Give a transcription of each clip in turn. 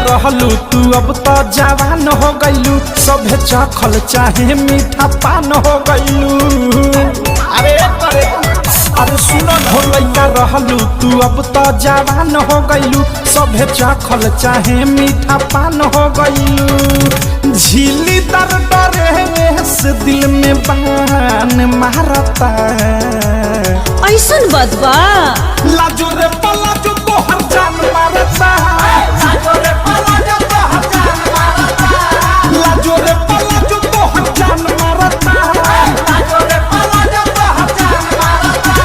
रहलू तू अब तो जवान हो गईलू सभे चखल चाहे मीठा पान हो गईलू। अरे सुनो हो लइका रहलू तू अब तो जवान हो गईलू सभे चखल चाहे मीठा पान हो गईलू। झीली तर डरे से दिल में बान मारता ऐसन बदबा लाजो रे पलाजो तो हर जान मारता लाजो रे पलाजो तो हर जान मारता लाजो रे पलाजो तो हर जान मारता लाजो रे पलाजो तो हर जान मारता।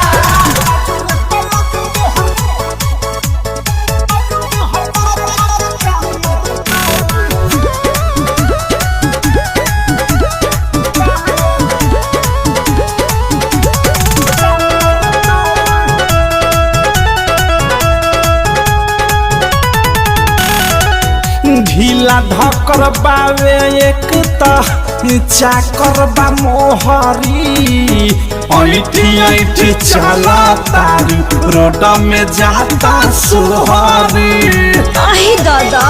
ढीला ढकर बावे एक चाकर बा मोहरी ऐठी ऐठी चला तारी रोड में जाता सोहरी। आहे दादा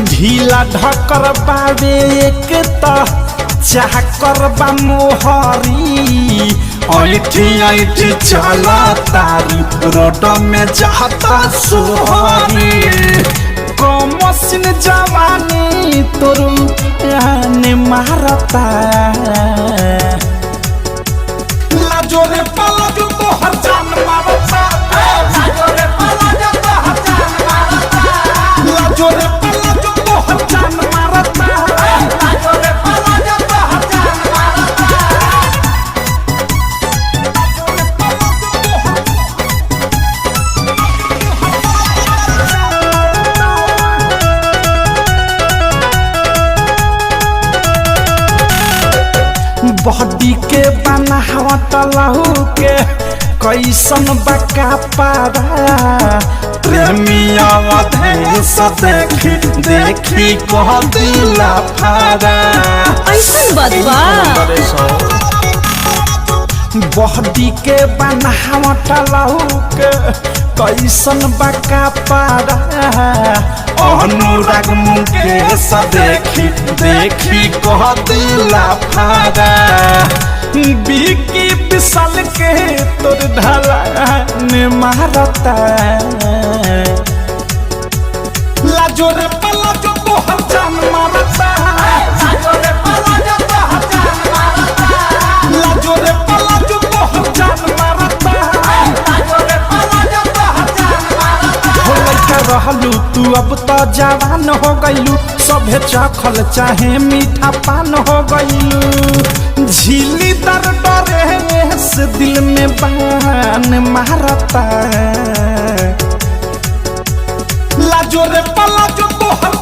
ढीला ढकर बावे एक चाकर बा मोहरी ऐठी ऐठी चला तारी रोड में जाता सोहरी। कमसिन जवानी तोरू ने मारता लाजो रे पलाजो तो हर जान मारता लाजो रे पलाजो तो हर जान मारता लाजो रे पलाजो तो हर जान मारता लाजो रे पलाजो तो हर जान मारता। बॉडी के बनावट लहू के कैसन बका पारा प्रेमिया अधेश देखी देखी कह दिला फारा ऐसन बदबा बॉडी के बनावट लहू के कैसन बका पारा अनुराग मुकेश देखी देखी कह दिला फारा। बिकी विशाल के तोर ढाला ने मारता लाजो रे पलाजो तो हर जान मारता लाजो रे पलाजो तो हर जान मारता लाजो रे पलाजो तो हर जान मारता लाजो रे पलाजो तो हर जान मारता। हो लइका रहलू तू अब तो जवान हो गईलू सभे चखल चाहे मीठा पान हो गईलू। झीली तर डरे से दिल में बान मारता लाजो रे पलाजो तो हर